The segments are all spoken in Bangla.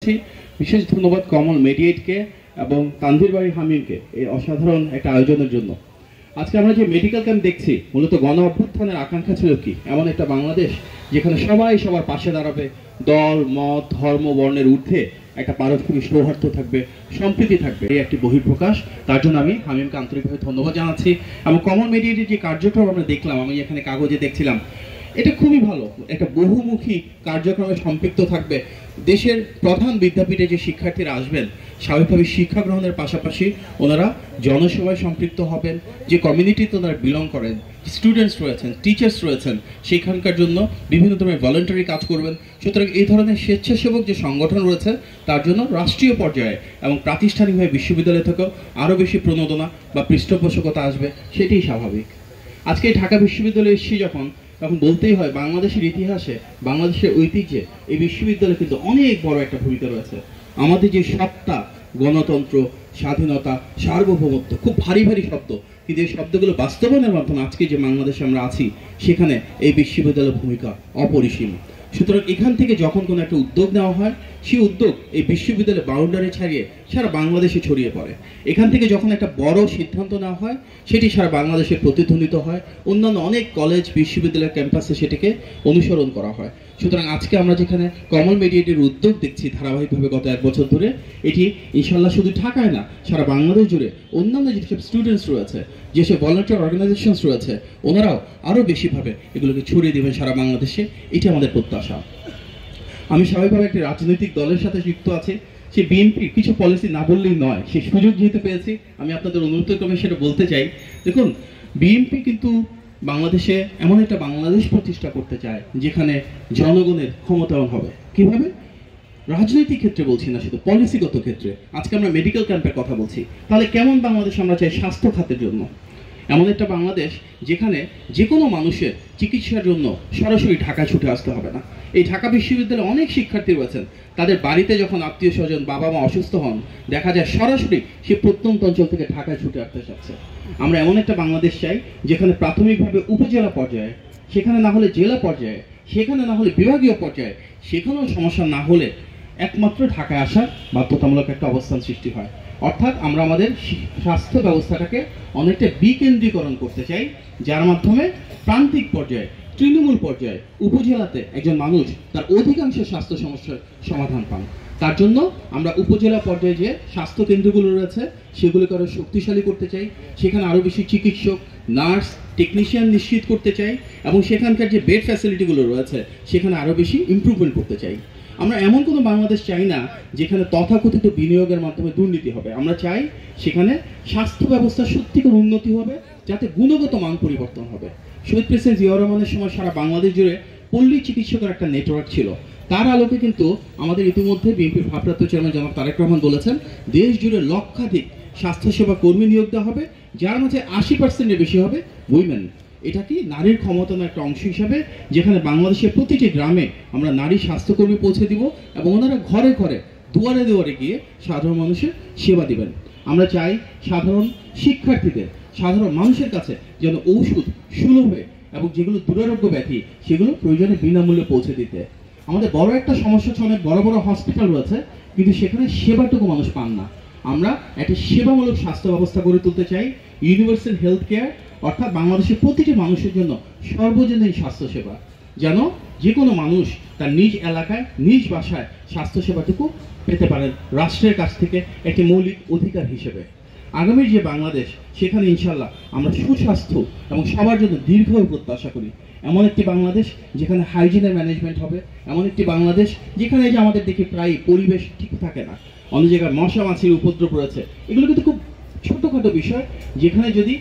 করছি। বিশেষ ধন্যবাদ কমল মেডিয়েটকে এবং তানভীর ভাই হামিমকে এই অসাধারণ একটা আয়োজনের জন্য। আজকে আমরা যে মেডিকেল ক্যাম্প দেখছি, মূলত গণ অভ্যুত্থানের আকাঙ্ক্ষা ছিল কি, এমন একটা বাংলাদেশ যেখানে সবাই সবার পাশে দাঁড়াবে, দল মত ধর্ম বর্ণের ঊর্ধ্বে একটা পারস্পরিক সৌহার্দ্য থাকবে, সম্প্রীতি থাকবে। এই একটি বহিঃপ্রকাশ। তার জন্য আমি হামিমকে আন্তরিকভাবে ধন্যবাদ জানাচ্ছি। এবং কমল মেডিয়েটের যে কার্যক্রম আমরা দেখলাম, আমি এখানে কাগজে দেখছিলাম, এটা খুবই ভালো। একটা বহুমুখী কার্যক্রমে সম্পৃক্ত থাকবে। দেশের প্রধান বিদ্যাপীঠে যে শিক্ষার্থীরা আসবেন, স্বাভাবিকভাবে শিক্ষা গ্রহণের পাশাপাশি ওনারা জনসেবায় সম্পৃক্ত হবেন। যে কমিউনিটিতে ওনারা বিলং করেন, স্টুডেন্টস রয়েছেন, টিচার্স রয়েছেন, সেখানকার জন্য বিভিন্ন ধরনের ভলান্টারি কাজ করবেন। সুতরাং এই ধরনের স্বেচ্ছাসেবক যে সংগঠন রয়েছে, তার জন্য রাষ্ট্রীয় পর্যায়ে এবং প্রাতিষ্ঠানিকভাবে বিশ্ববিদ্যালয় থেকেও আরও বেশি প্রণোদনা বা পৃষ্ঠপোষকতা আসবে, সেটাই স্বাভাবিক। আজকে ঢাকা বিশ্ববিদ্যালয়ে এসেছি যখন, তখন বলতেই হয় বাংলাদেশের ইতিহাসে, বাংলাদেশের ঐতিহ্যে এই বিশ্ববিদ্যালয়ে কিন্তু অনেক বড় একটা ভূমিকা রয়েছে। আমাদের যে সত্তা, গণতন্ত্র, স্বাধীনতা, সার্বভৌমত্ব, খুব ভারী ভারী শব্দ, কিন্তু এই শব্দগুলো বাস্তবায়নের মাধ্যমে আজকে যে বাংলাদেশে আমরা আছি, সেখানে এই বিশ্ববিদ্যালয়ের ভূমিকা অপরিসীম। সুতরাং এখান থেকে যখন কোনো একটা উদ্যোগ নেওয়া হয়, সেই উদ্যোগ এই বিশ্ববিদ্যালয়ের বাউন্ডারি ছাড়িয়ে সারা বাংলাদেশে ছড়িয়ে পড়ে। এখান থেকে যখন একটা বড় সিদ্ধান্ত নেওয়া হয়, সেটি সারা বাংলাদেশে প্রতিধ্বনিত হয়, অন্যান্য অনেক কলেজ বিশ্ববিদ্যালয়ের ক্যাম্পাসে সেটিকে অনুসরণ করা হয়। সুতরাং আজকে আমরা যেখানে কমল মেডিয়েটের উদ্যোগ দেখছি ধারাবাহিকভাবে গত 1 বছর ধরে, এটি ইনশাল্লাহ শুধু ঢাকায় না, সারা বাংলাদেশ জুড়ে অন্যান্য যেসব স্টুডেন্টস রয়েছে, যেসব ভলান্টিয়ার অর্গানাইজেশনস রয়েছে, ওনারাও আরও বেশিভাবে এগুলোকে ছড়িয়ে দেবেন সারা বাংলাদেশে। এটি আমাদের প্রত্যাশা। আমি স্বাভাবিকভাবে একটি রাজনৈতিক দলের সাথে যুক্ত আছি। সে বিএনপির কিছু পলিসি না বললেই নয়, সেই সুযোগ যেহেতু পেয়েছি, আমি আপনাদের অনুরোধ ক্রমে সেটা বলতে চাই। দেখুন, বিএনপি কিন্তু বাংলাদেশে এমন একটা বাংলাদেশ প্রতিষ্ঠা করতে চায় যেখানে জনগণের ক্ষমতায়ন হবে। কিভাবে? রাজনৈতিক ক্ষেত্রে বলছি না, শুধু পলিসিগত ক্ষেত্রে। আজকে আমরা মেডিকেল ক্যাম্পের কথা বলছি, তাহলে কেমন বাংলাদেশ আমরা চাই স্বাস্থ্য খাতের জন্য? এমন একটা বাংলাদেশ যেখানে যে কোনো মানুষের চিকিৎসার জন্য সরাসরি ঢাকায় ছুটে আসতে হবে না। এই ঢাকা বিশ্ববিদ্যালয়ে অনেক শিক্ষার্থী রয়েছেন, তাদের বাড়িতে যখন আত্মীয় স্বজন, বাবা মা অসুস্থ হন, দেখা যায় সরাসরি সে প্রত্যন্ত অঞ্চল থেকে ঢাকায় ছুটে আসতে চাচ্ছে। আমরা এমন একটা বাংলাদেশ চাই যেখানে প্রাথমিকভাবে উপজেলা পর্যায়ে, সেখানে না হলে জেলা পর্যায়ে, সেখানে না হলে বিভাগীয় পর্যায়ে, সেখানেও সমস্যা না হলে একমাত্র ঢাকায় আসার বাধ্যতামূলক একটা অবস্থান সৃষ্টি হয়। অর্থাৎ আমরা আমাদের স্বাস্থ্য ব্যবস্থাটাকে অনেকটা বিকেন্দ্রীকরণ করতে চাই, যার মাধ্যমে প্রান্তিক পর্যায়ে, তৃণমূল পর্যায়ে, উপজেলাতে একজন মানুষ তার অধিকাংশ স্বাস্থ্য সমস্যার সমাধান পান। তার জন্য আমরা উপজেলা পর্যায়ে যে স্বাস্থ্য কেন্দ্রগুলো রয়েছে, সেগুলোকে আরও শক্তিশালী করতে চাই। সেখানে আরও বেশি চিকিৎসক, নার্স, টেকনিশিয়ান নিশ্চিত করতে চাই, এবং সেখানকার যে বেড ফ্যাসিলিটিগুলো রয়েছে, সেখানে আরও বেশি ইমপ্রুভমেন্ট করতে চাই। আমরা এমন কোনো বাংলাদেশ চাই না যেখানে তথাকথিত বিনিয়োগের মাধ্যমে দুর্নীতি হবে। আমরা চাই সেখানে স্বাস্থ্য ব্যবস্থা সত্যিকার উন্নতি হবে, যাতে গুণগত মান পরিবর্তন হবে। শহীদ প্রেসিডেন্ট জিয়াউর রহমানের সময় সারা বাংলাদেশ জুড়ে পল্লী চিকিৎসকের একটা নেটওয়ার্ক ছিল। তার আলোকে কিন্তু আমাদের ইতিমধ্যে বিএনপির ভারপ্রাপ্ত চেয়ারম্যান জনাব তারেক রহমান বলেছেন, দেশ জুড়ে লক্ষাধিক স্বাস্থ্যসেবা কর্মী নিয়োগ দেওয়া হবে, যার মাঝে 80%-এর বেশি হবে উইমেন। এটা কি নারীর ক্ষমতায়নের একটা অংশ হিসাবে, যেখানে বাংলাদেশের প্রতিটি গ্রামে আমরা নারী স্বাস্থ্যকর্মী পৌঁছে দিব, এবং ওনারা ঘরে ঘরে, দুয়ারে দুয়ারে গিয়ে সাধারণ মানুষের সেবা দিবেন। আমরা চাই সাধারণ শিক্ষার্থীদের, সাধারণ মানুষের কাছে যেন ঔষধ সুলভে, এবং যেগুলো দুরারোগ্য ব্যাধি, সেগুলো প্রয়োজনে বিনামূল্যে পৌঁছে দিতে। আমাদের বড় একটা সমস্যা হচ্ছে, অনেক বড় বড় হসপিটাল রয়েছে, কিন্তু সেখানে সেবাটুকু মানুষ পান না। আমরা একটা সেবামূলক স্বাস্থ্য ব্যবস্থা গড়ে তুলতে চাই, ইউনিভার্সাল হেলথ কেয়ার, অর্থাৎ বাংলাদেশের প্রতিটি মানুষের জন্য সর্বজনীন স্বাস্থ্যসেবা, যেন যে কোনো মানুষ তার নিজ এলাকায়, নিজ বাসায় স্বাস্থ্যসেবাটুকু পেতে পারেন রাষ্ট্রের কাছ থেকে একটি মৌলিক অধিকার হিসেবে। আগামীর যে বাংলাদেশ, সেখানে ইনশাল্লাহ আমরা সুস্বাস্থ্য এবং সবার জন্য দীর্ঘায়ু প্রত্যাশা করি। এমন একটি বাংলাদেশ যেখানে হাইজিনের ম্যানেজমেন্ট হবে, এমন একটি বাংলাদেশ যেখানে যে আমাদের দেখি প্রায় পরিবেশ ঠিক থাকে না, অনেক জায়গায় মশা মাছির উপদ্রব রয়েছে। এগুলো কিন্তু খুব ছোটোখাটো বিষয়, যেখানে যদি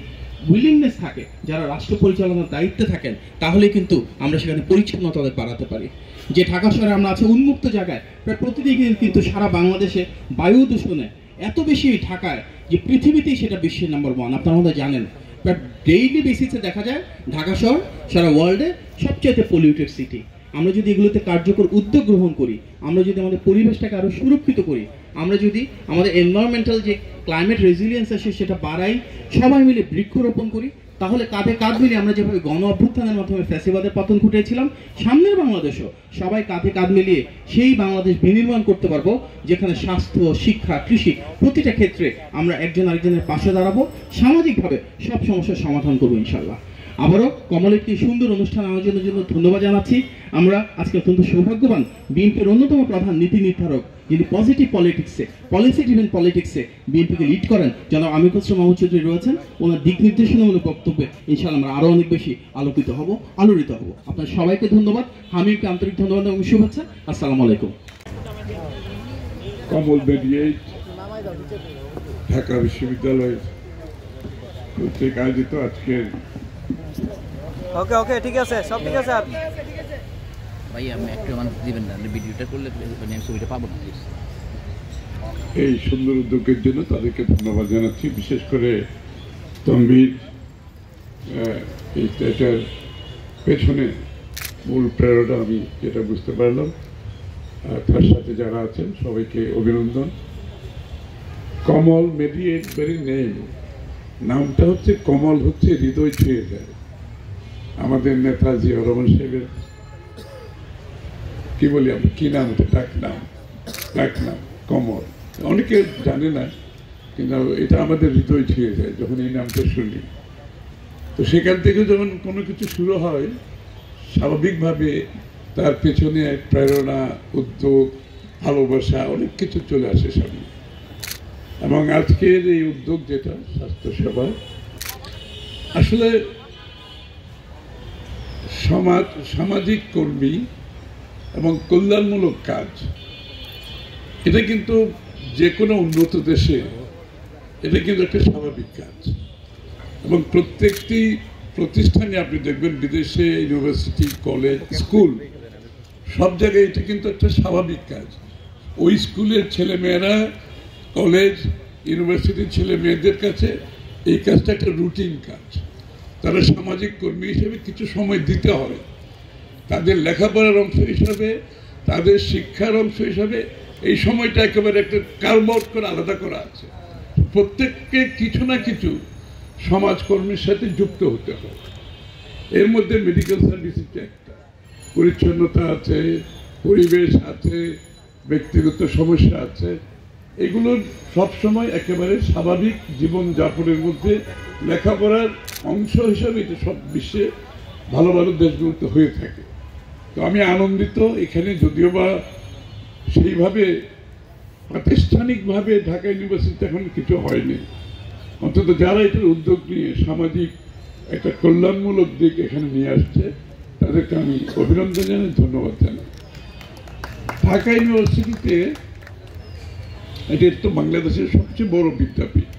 উইলিংনেস থাকে, যারা রাষ্ট্র পরিচালনার দায়িত্বে থাকেন, তাহলে কিন্তু আমরা সেখানে পরিচ্ছন্নতা বাড়াতে পারি। যে ঢাকা শহরে আমরা আছি উন্মুক্ত জায়গায়, প্রায় প্রতিদিন কিন্তু সারা বাংলাদেশে বায়ু দূষণে এত বেশি ঢাকায় যে পৃথিবীতেই সেটা বিশ্বের নাম্বার 1, আপনারা মধ্যে জানেন। প্রায় ডেইলি বেসিসে দেখা যায় ঢাকা শহর সারা ওয়ার্ল্ডে সবচেয়ে পলিউটেড সিটি। আমরা যদি এগুলোতে কার্যকর উদ্যোগ গ্রহণ করি, আমরা যদি আমাদের পরিবেশটাকে আরও সুরক্ষিত করি, আমরা যদি আমাদের এনভায়রনমেন্টাল যে ক্লাইমেট রেজিলিয়েন্স আছে সেটা বাড়াই, সবাই মিলে বৃক্ষরোপণ করি, তাহলে কাঁধে কাঁধ মিলিয়ে আমরা যেভাবে গণ অভ্যুত্থানের মাধ্যমে ফ্যাসিবাদের পতন ঘটিয়েছিলাম, সামনের বাংলাদেশও সবাই কাঁধে কাঁধ মিলিয়ে সেই বাংলাদেশ বিনির্মাণ করতে পারবো, যেখানে স্বাস্থ্য, শিক্ষা, কৃষি প্রতিটা ক্ষেত্রে আমরা একজন আরেকজনের পাশে দাঁড়াবো, সামাজিকভাবে সব সমস্যার সমাধান করবো ইনশাল্লাহ। আবারও কমল একটি সুন্দর অনুষ্ঠান আয়োজনের জন্য ধন্যবাদ জানাচ্ছি। আমরা আজকে অত্যন্ত সৌভাগ্যবান, বিএনপির অন্যতম প্রধান নীতি নির্ধারক, যিনি পজিটিভ পলিটিক্সে, পলিসি ড্রিভেন পলিটিক্সে বিএনপিকে লিড করেন, জনাব আমির খসরু মাহমুদ চৌধুরী রয়েছেন। ওনার দিক নির্দেশনামূলক বক্তব্যে ইনশাআল্লাহ আমরা আরও অনেক বেশি আলোকিত হব, আলোড়িত হব। আপনার সবাইকে ধন্যবাদ, হামিমকে আন্তরিক ধন্যবাদ এবং শুভেচ্ছা। আসসালামু আলাইকুম। কমল মেডিয়েট ঢাকা বিশ্ববিদ্যালয়ের কর্তৃক আয়োজিত আজকের ওকে ওকে ঠিক আছে, সব ঠিক আছে। ভাই আমি একটু আমার দিবেন না, ভিডিওটা করলে আমি ছবিটা পাবো না। এই সুন্দর উদ্যোগের জন্য তাদেরকে ধন্যবাদ জানাচ্ছি। বিশেষ করে তনবীর এটার পেছনে মূল প্রেরণা আমি যেটা বুঝতে পারলাম, তার সাথে যারা আছেন সবাইকে অভিনন্দন। কমল মেডিয়েট ভেরি নেম, নামটা হচ্ছে কমল, হচ্ছে হৃদয় ছুঁয়ে যায়। আমাদের নেতা জিয়া রহমান সাহেবের কি বলি আমরা, কি নাম, ডাক নাম কমল। অনেকে জানে না, কিন্তু এটা আমাদের হৃদয় ছুঁয়ে যায় যখন এই নামটা শুনি। তো সেখান থেকে যখন কোনো কিছু শুরু হয়, স্বাভাবিকভাবে তার পেছনে প্রেরণা, উদ্যোগ, ভালোবাসা অনেক কিছু চলে আসে সামনে। এবং আজকের এই উদ্যোগ যেটা স্বাস্থ্যসেবা, আসলে সামাজিক কর্মী এবং কল্যাণমূলক কাজ, এটা কিন্তু যে কোনো উন্নত দেশে এটা কিন্তু একটা স্বাভাবিক কাজ। এবং প্রত্যেকটি প্রতিষ্ঠানে আপনি দেখবেন, বিদেশে ইউনিভার্সিটি, কলেজ, স্কুল, সব জায়গায় এটা কিন্তু একটা স্বাভাবিক কাজ। ওই স্কুলের ছেলেমেয়েরা, কলেজ, ইউনিভার্সিটির ছেলে মেয়েদের কাছে এই কাজটা একটা রুটিন কাজ। তারা সামাজিক কর্মী হিসেবে কিছু সময় দিতে হবে, তাদের লেখাপড়ার অংশ হিসাবে, তাদের শিক্ষার অংশ হিসাবে এই সময়টা একেবারে একটা কার্ভ আউট করে আলাদা করা আছে। প্রত্যেককে কিছু না কিছু সমাজকর্মীর সাথে যুক্ত হতে হবে। এর মধ্যে মেডিকেল সার্ভিস একটা, পরিচ্ছন্নতা আছে, পরিবেশ আছে, ব্যক্তিগত সমস্যা আছে। এগুলোর সবসময় একেবারে স্বাভাবিক জীবনযাপনের মধ্যে লেখাপড়ার অংশ হিসাবে এটা সব বিশ্বে ভালো ভালো দেশগুলোতে হয়ে থাকে। তো আমি আনন্দিত, এখানে যদিও বা সেইভাবে প্রাতিষ্ঠানিকভাবে ঢাকা ইউনিভার্সিটিতে এখন কিছু হয়নি, অন্তত যারা এটার উদ্যোগ নিয়ে সামাজিক একটা কল্যাণমূলক দিক এখানে নিয়ে আসছে, তাদেরকে আমি অভিনন্দন জানাই, ধন্যবাদ জানাই। ঢাকা ইউনিভার্সিটিতে এটা তো বাংলাদেশের সবচেয়ে বড় বিদ্যাপীঠ।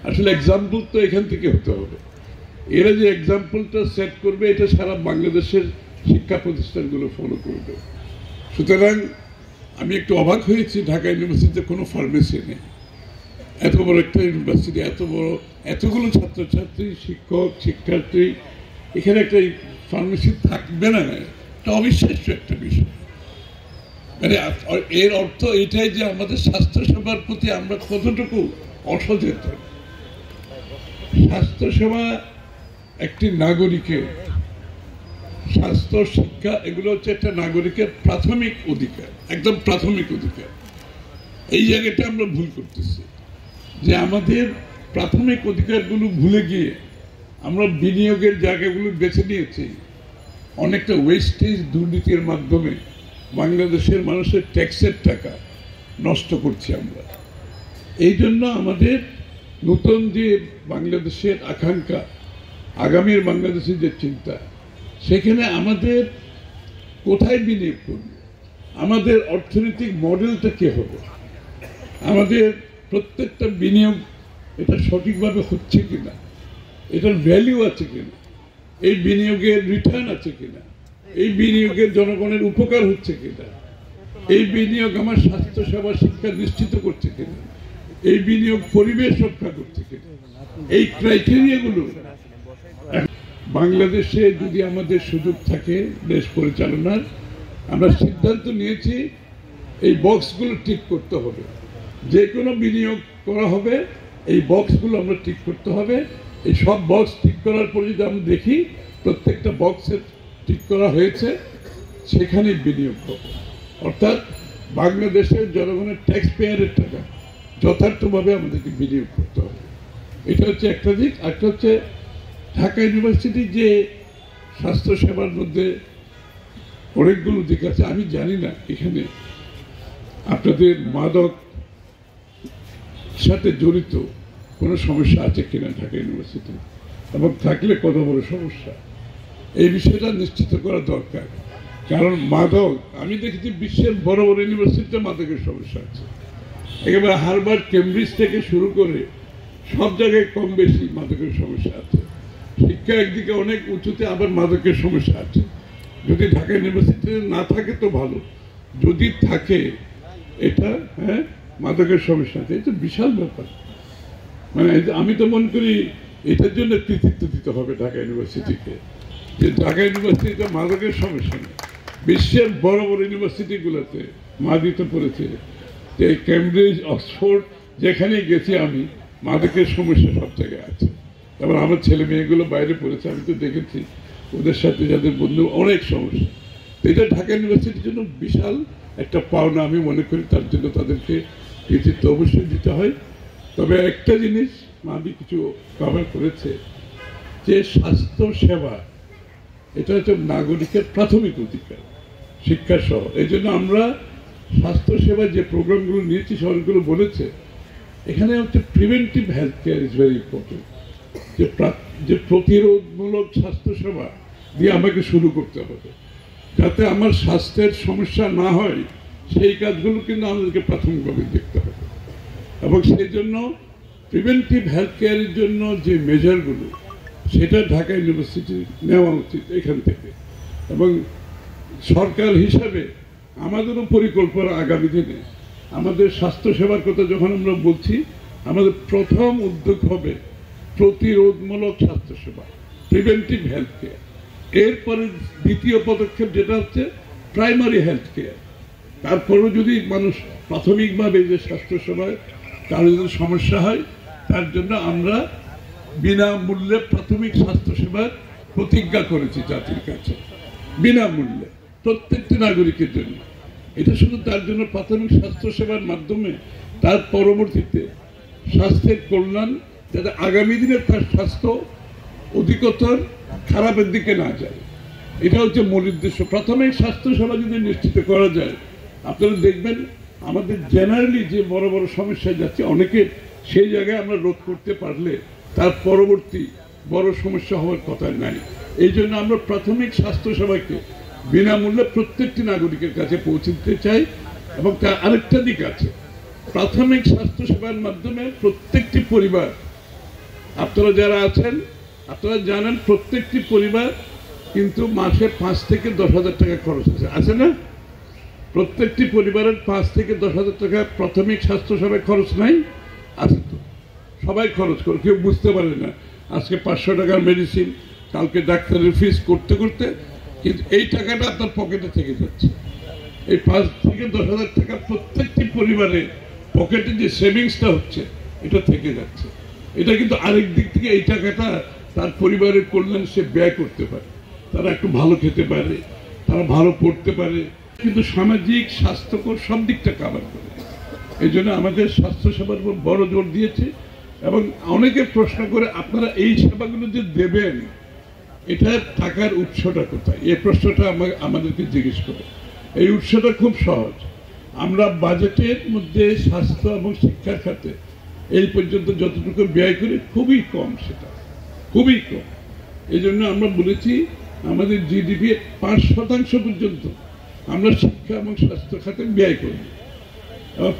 আসলে এক্সাম্পল তো এখান থেকে হতে হবে। এরা যে এক্সাম্পলটা সেট করবে, এটা সারা বাংলাদেশের শিক্ষা প্রতিষ্ঠানগুলো ফলো করবে। সুতরাং আমি একটু অবাক হয়েছি, ঢাকা ইউনিভার্সিটিতে কোনো ফার্মেসি নেই। এত বড় একটা ইউনিভার্সিটি, এত বড়, এতগুলো ছাত্রছাত্রী, শিক্ষক, শিক্ষার্থী, এখানে একটা ফার্মেসি থাকবে না, এটা অবিশ্বাস্য একটা বিষয়। মানে এর অর্থ এটাই যে আমাদের স্বাস্থ্যসেবার প্রতি আমরা কতটুকু অসচেতন। স্বাস্থ্যসেবা একটি নাগরিকের, স্বাস্থ্য, শিক্ষা, এগুলো হচ্ছে একটা নাগরিকের প্রাথমিক অধিকার, একদম প্রাথমিক অধিকার। এই জায়গাটা আমরা ভুল করতেছি, যে আমাদের প্রাথমিক অধিকারগুলো ভুলে গিয়ে আমরা বিনিয়োগের জায়গাগুলো বেছে নিয়েছি। অনেকটা ওয়েস্টেজ, দুর্নীতির মাধ্যমে বাংলাদেশের মানুষের ট্যাক্সের টাকা নষ্ট করছি আমরা। এই জন্য আমাদের নতুন যে বাংলাদেশের আকাঙ্ক্ষা, আগামীর বাংলাদেশের যে চিন্তা, সেখানে আমাদের কোথায় বিনিয়োগ করব, আমাদের অর্থনৈতিক মডেলটা কে হবে, আমাদের প্রত্যেকটা বিনিয়োগ এটা সঠিকভাবে হচ্ছে কিনা, এটার ভ্যালু আছে কিনা, এই বিনিয়োগের রিটার্ন আছে কিনা, এই বিনিয়োগের জনগণের উপকার হচ্ছে কিনা, এই বিনিয়োগ আমার স্বাস্থ্যসেবা, শিক্ষা নিশ্চিত করছে কিনা, এই বিনিয়োগ পরিবেশ রক্ষা করছে কিনা, এই ক্রাইটেরিয়াগুলো বাংলাদেশে যদি আমাদের সুযোগ থাকে দেশ পরিচালনার, আমরা সিদ্ধান্ত নিয়েছি এই বক্সগুলো ঠিক করতে হবে। যে কোনো বিনিয়োগ করা হবে, এই বক্সগুলো আমরা ঠিক করতে হবে, এই সব বক্স ঠিক করার পরে যদি আমরা দেখি প্রত্যেকটা বক্সের ঠিক করা হয়েছে, সেখানে বিনিয়োগ করবো। অর্থাৎ বাংলাদেশের জনগণের ট্যাক্স পেয়ারের টাকা যথার্থভাবে আমাদেরকে বিনিয়োগ করতে হবে। এটা হচ্ছে একটা দিক। একটা হচ্ছে ঢাকা ইউনিভার্সিটি যে স্বাস্থ্যসেবার মধ্যে অনেকগুলো দিক আছে। আমি জানি না এখানে আপনাদের মাদক সাথে জড়িত কোনো সমস্যা আছে কিনা ঢাকা ইউনিভার্সিটি, এবং থাকলে কত বড় সমস্যা, এই বিষয়টা নিশ্চিত করা দরকার। কারণ মাদক, আমি দেখেছি বিশ্বের বড় বড় ইউনিভার্সিটিতে মাদকের সমস্যা আছে। একেবারে হার্ভার্ড, কেমব্রিজ থেকে শুরু করে সব জায়গায় কম বেশি মাদকের সমস্যা আছে। শিক্ষা একদিকে অনেক উঁচুতে, আবার মাদকের সমস্যা আছে। যদি ঢাকা ইউনিভার্সিটিতে না থাকে তো ভালো, যদি থাকে এটা মাদকের সমস্যা আছে, এটা বিশাল ব্যাপার। মানে আমি তো মনে করি এটার জন্য কৃতিত্ব দিতে হবে ঢাকা ইউনিভার্সিটিকে, যে ঢাকা ইউনিভার্সিটিতে মাদকের সমস্যা নেই। বিশ্বের বড় বড় ইউনিভার্সিটিগুলোতে মাদিত পড়েছে, যে কেমব্রিজ, অক্সফোর্ড, যেখানেই গেছি আমি, মাদকের সমস্যা সব জায়গায় আছে। এবার আমার ছেলে মেয়েগুলো বাইরে পড়েছে, আমি তো দেখেছি ওদের সাথে যাদের বন্ধু অনেক সমস্যা। এটা ঢাকা ইউনিভার্সিটির জন্য বিশাল একটা পাওনা আমি মনে করি। তার জন্য তাদেরকে কৃতিত্ব অবশ্যই দিতে হয়। তবে একটা জিনিস মাদি কিছু কভার করেছে, যে স্বাস্থ্য সেবা এটা হচ্ছে নাগরিকের প্রাথমিক অধিকার, শিক্ষা সহ। এই জন্য আমরা স্বাস্থ্যসেবা যে প্রোগ্রামগুলো নিয়েছি সবগুলো বলেছে, এখানে হচ্ছে preventive health care is very important. যে প্রতিরোধমূলক স্বাস্থ্যসেবা দিয়ে আমাকে শুরু করতে হবে, যাতে আমার স্বাস্থ্যের সমস্যা না হয়, সেই কাজগুলো কিন্তু আমাদেরকে প্রাথমিকভাবে দেখতে হবে। এবং সেই জন্য প্রিভেন্টিভ হেলথ কেয়ারের জন্য যে মেজারগুলো, সেটা ঢাকা ইউনিভার্সিটি নেওয়া উচিত এখান থেকে। এবং সরকার হিসাবে আমাদেরও পরিকল্পনা আগামী দিনে, আমাদের স্বাস্থ্যসেবার কথা যখন আমরা বলছি, আমাদের প্রথম উদ্যোগ হবে প্রতিরোধমূলক স্বাস্থ্যসেবা, প্রিভেন্টিভ হেলথ কেয়ার। এরপরে দ্বিতীয় পদক্ষেপ যেটা হচ্ছে প্রাইমারি হেলথ কেয়ার। তারপরেও যদি মানুষ প্রাথমিকভাবে যে স্বাস্থ্যসেবায় কারো যদি সমস্যা হয়, তার জন্য আমরা বিনামূল্যে প্রাথমিক স্বাস্থ্যসেবার প্রতিজ্ঞা করেছি জাতির কাছে, বিনামূল্যে প্রত্যেকটি নাগরিকের জন্য। এটা শুধু তার জন্য প্রাথমিক স্বাস্থ্যসেবার মাধ্যমে তার পরবর্তীতে স্বাস্থ্যের কল্যাণ, যাতে আগামী দিনে তার স্বাস্থ্য অধিকতর খারাপের দিকে না যায়, এটা হচ্ছে মূল উদ্দেশ্য। প্রাথমিক স্বাস্থ্যসেবা যদি নিশ্চিত করা যায়, আপনারা দেখবেন আমাদের জেনারেলি যে বড় বড় সমস্যায় যাচ্ছে, অনেকে সেই জায়গায় আমরা রোধ করতে পারলে তার পরবর্তী বড় সমস্যা হওয়ার কথা নাই। এই জন্য আমরা প্রাথমিক স্বাস্থ্যসেবাকে বিনামূল্যে প্রত্যেকটি নাগরিকের কাছে পৌঁছে দিতে চাই। এবং তার আরেকটা দিক আছে, প্রাথমিক স্বাস্থ্যসেবার মাধ্যমে প্রত্যেকটি পরিবার, আপনারা যারা আছেন আপনারা জানেন, প্রত্যেকটি পরিবার কিন্তু মাসে 5 থেকে 10 হাজার টাকা খরচ আছে না? প্রত্যেকটি পরিবারের 5 থেকে 10 হাজার টাকা প্রাথমিক স্বাস্থ্যসেবায় খরচ নাই? আছে তো, সবাই খরচ করে, কেউ বুঝতে পারে না। আজকে 500 টাকার মেডিসিন, কালকে ডাক্তারের ফিস করতে করতে কিন্তু এই টাকাটা আপনার পকেটে থেকে যাচ্ছে। এই 5 থেকে 10 হাজার টাকা প্রত্যেকটি পরিবারে পকেটে যে সেভিংসটা হচ্ছে, এটা থেকে যাচ্ছে। এটা কিন্তু আরেক দিক থেকে এই টাকাটা তার পরিবারের কল্যাণ সে ব্যয় করতে পারে, তারা একটু ভালো খেতে পারে, তারা ভালো পড়তে পারে, কিন্তু সামাজিক স্বাস্থ্যকর সব দিকটা কাভার করে। এই জন্য আমাদের স্বাস্থ্যসেবার উপর বড় জোর দিয়েছে। এবং অনেকে প্রশ্ন করে, আপনারা এই সেবাগুলো যে দেবেন, এটার টাকার উৎসটা কোথায়? এই প্রশ্নটা আমাদেরকে জিজ্ঞেস করে। এই উৎসটা খুব সহজ। আমরা বাজেটের মধ্যে স্বাস্থ্য এবং শিক্ষার খাতে এই পর্যন্ত যতটুকু ব্যয় করি, খুবই কম, সেটা খুবই কম। এই জন্য আমরা বলেছি আমাদের জিডিপি 5% পর্যন্ত আমরা শিক্ষা এবং স্বাস্থ্য খাতে ব্যয় করি।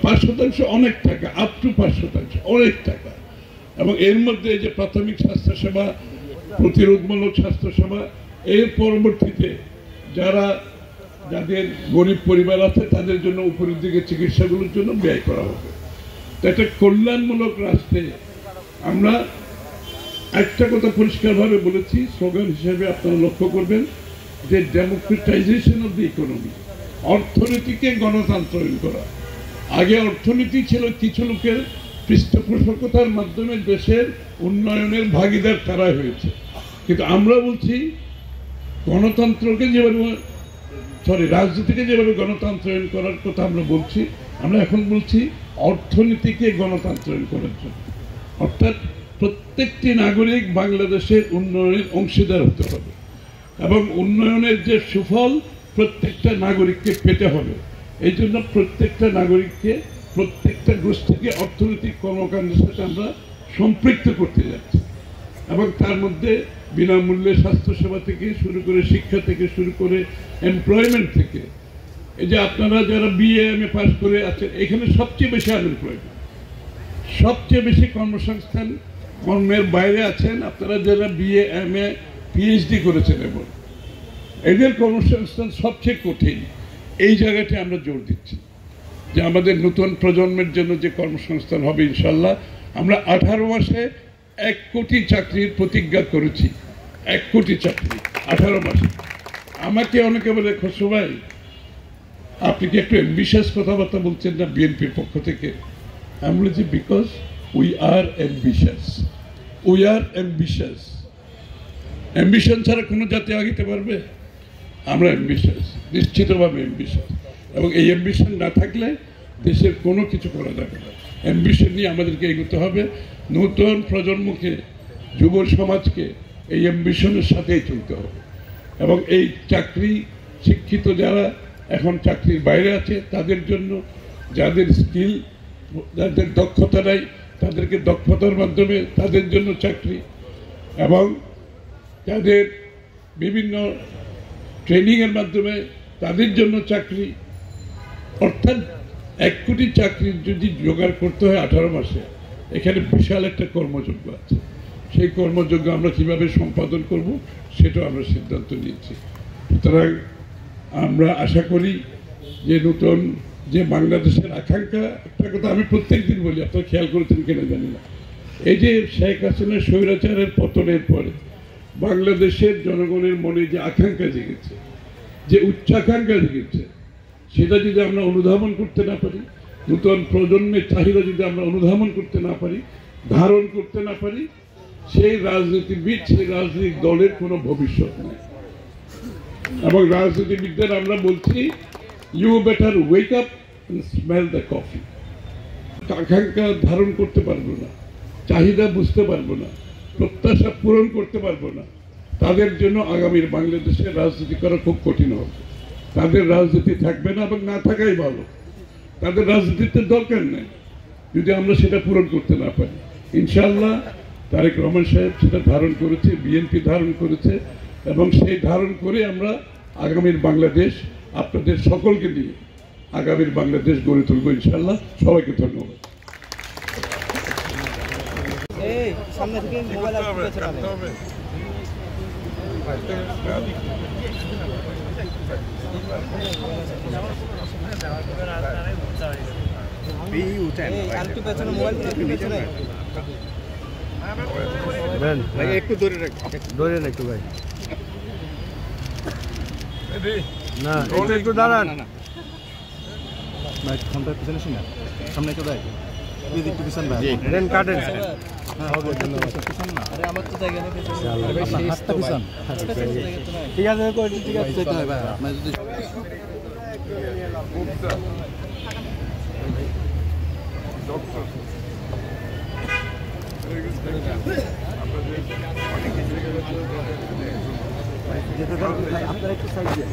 5% অনেক টাকা, আপ টু 5% অনেক টাকা। এবং এর মধ্যে এই যে প্রাথমিক স্বাস্থ্যসেবা, প্রতিরোধমূলক স্বাস্থ্যসেবা, এর পরবর্তীতে যাদের গরিব পরিবার আছে তাদের জন্য উপরের দিকে চিকিৎসাগুলোর জন্য ব্যয় করা হবে। তো একটা কল্যাণমূলক রাষ্ট্রে আমরা একটা কথা পরিষ্কারভাবে বলেছি, স্লোগান হিসেবে আপনারা লক্ষ্য করবেন, যে ডেমোক্রেটাইজেশন অফ দি ইকোনমি, অর্থনীতিকে গণতান্ত্রায়ন করা। আগে অর্থনীতি ছিল কিছু লোকের পৃষ্ঠপোষকতার মাধ্যমে দেশের উন্নয়নের ভাগিদার তারা হয়েছে। কিন্তু আমরা বলছি গণতন্ত্রকে যেভাবে রাজনীতিকে যেভাবে গণতন্ত্রায়ন করার কথা আমরা বলছি, আমরা এখন বলছি অর্থনীতিকে গণতন্ত্রায়ন করার জন্য। অর্থাৎ প্রত্যেকটি নাগরিক বাংলাদেশের উন্নয়নের অংশীদার হতে হবে এবং উন্নয়নের যে সুফল প্রত্যেকটা নাগরিককে পেতে হবে। এই জন্য প্রত্যেকটা নাগরিককে, প্রত্যেকটা গোষ্ঠীকে অর্থনৈতিক কর্মকাণ্ডের সাথে আমরা সম্পৃক্ত করতে যাচ্ছি এবং তার মধ্যে বিনামূল্যে স্বাস্থ্যসেবা থেকে শুরু করে, শিক্ষা থেকে শুরু করে, এমপ্লয়মেন্ট থেকে, এই যে আপনারা যারা বিএ এমএ পাস করে আছেন, এখানে সবচেয়ে বেশি আনএমপ্লয়মেন্ট, সবচেয়ে বেশি কর্মসংস্থান কর্মের বাইরে আছেন আপনারা যারা বিএ এমএ পিএইচডি করেছেন, এবং এদের কর্মসংস্থান সবচেয়ে কঠিন। এই জায়গাটি আমরা জোর দিচ্ছি যে আমাদের নতুন প্রজন্মের জন্য যে কর্মসংস্থান হবে ইনশাল্লাহ। আমরা 18 মাসে 1 কোটি চাকরির প্রতিজ্ঞা করেছি। 1 কোটি চাকরি 18 মাসে। আমাকে অনেকে বলে, খসরু ভাই আপনি কি একটু অ্যাম্বিশাস কথাবার্তা বলছেন না বিএনপির পক্ষ থেকে? আমি বলেছি because we are ambitious, we are ambitious. Ambition ছাড়া কোনো জাতি আগিতে পারবে? আমরা অ্যাম্বিশাস, নিশ্চিতভাবে অ্যাম্বিশাস, এবং এই অ্যাম্বিশন না থাকলে দেশের কোনো কিছু করা যাবে না। অ্যাম্বিশন নিয়ে আমাদেরকে এগোতে হবে। নতুন প্রজন্মকে, যুব সমাজকে এই অ্যাম্বিশনের সাথেই চলতে হবে এবং এই চাকরি, শিক্ষিত যারা এখন চাকরির বাইরে আছে তাদের জন্য, যাদের স্কিল, যাদের দক্ষতা নাই তাদেরকে দক্ষতার মাধ্যমে তাদের জন্য চাকরি, এবং যাদের বিভিন্ন ট্রেনিংয়ের মাধ্যমে তাদের জন্য চাকরি। অর্থাৎ 1 কোটি চাকরি যদি জোগাড় করতে হয় 18 মাসে, এখানে বিশাল একটা কর্মযোগ্য আছে। সেই কর্মযোগ্য আমরা কিভাবে সম্পাদন করব সেটাও আমরা সিদ্ধান্ত নিয়েছি। সুতরাং আমরা আশা করি যে নতুন যে বাংলাদেশের আকাঙ্ক্ষা, একটা কথা আমি প্রত্যেকদিন বলি, আপনারা খেয়াল করেছেন কিনা জানি না, এই যে শেখ হাসিনার স্বৈরাচারের পতনের পরে বাংলাদেশের জনগণের মনে যে আকাঙ্ক্ষা জেগেছে, যে উচ্চাকাঙ্ক্ষা জেগেছে, সেটা যদি আমরা অনুধাবন করতে না পারি, নতুন প্রজন্মের চাহিদা যদি আমরা অনুধাবন করতে না পারি, ধারণ করতে না পারি, সেই রাজনীতিবিদ, সেই রাজনৈতিক দলের কোনো ভবিষ্যৎ নেই। এবং রাজনীতিবিদদের আমরা বলছি, you better wake up and smell the coffee. আকাঙ্ক্ষা ধারণ করতে পারবো না, চাহিদা বুঝতে পারবো না, প্রত্যাশা পূরণ করতে পারবো না, তাদের জন্য আগামীর বাংলাদেশে রাজনীতি করা খুব কঠিন হবে। তাদের রাজনীতি থাকবে না এবং না থাকাই ভালো। তাদের রাজনীতিতে দরকার নেই যদি আমরা সেটা পূরণ করতে না পারি। ইনশাআল্লাহ তারেক রহমান সাহেব সেটা ধারণ করেছে, বিএনপি ধারণ করেছে, এবং সেই ধারণ করে আমরা আগামীর বাংলাদেশ, আপনাদের সকলকে নিয়ে আগামীর বাংলাদেশ গড়ে তুলব ইনশাআল্লাহ। সবাইকে ধন্যবাদ। সামনে থেকে মোবাইল আসছে না। একটু পেছনে মোবাইল, একটু পেছনে ভাই, একটু ধরে রাখ, একটু ভাই, না একটু দাঁড়ান, ফোনটা পিছনে শুনে সামনে একটু দেয়, একটু পিছন ভাই, দেন কাটেন। হ্যাঁ ওকে, ধন্যবাদ। আরে আমার তো জায়গা নেই পিছনে, হাতটা পিছন, ঠিক আছে, ঠিক আছে ভাই, আপনার যদি আপনারা একটু সাইড দিয়ে,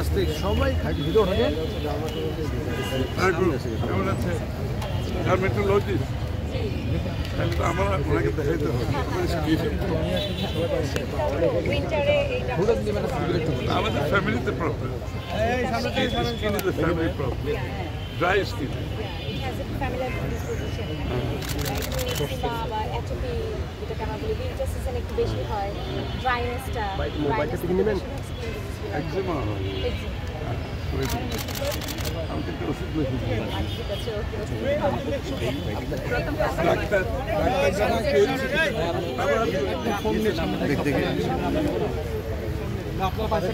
আসতে সবাই ভিডিও থাকে। আমরা ওনাকে দেখাইতে হবে, আমাদের ফ্যামিলিতে problem, family problem, dry skin, eczema হয়। ওষুধ আপনার পাশে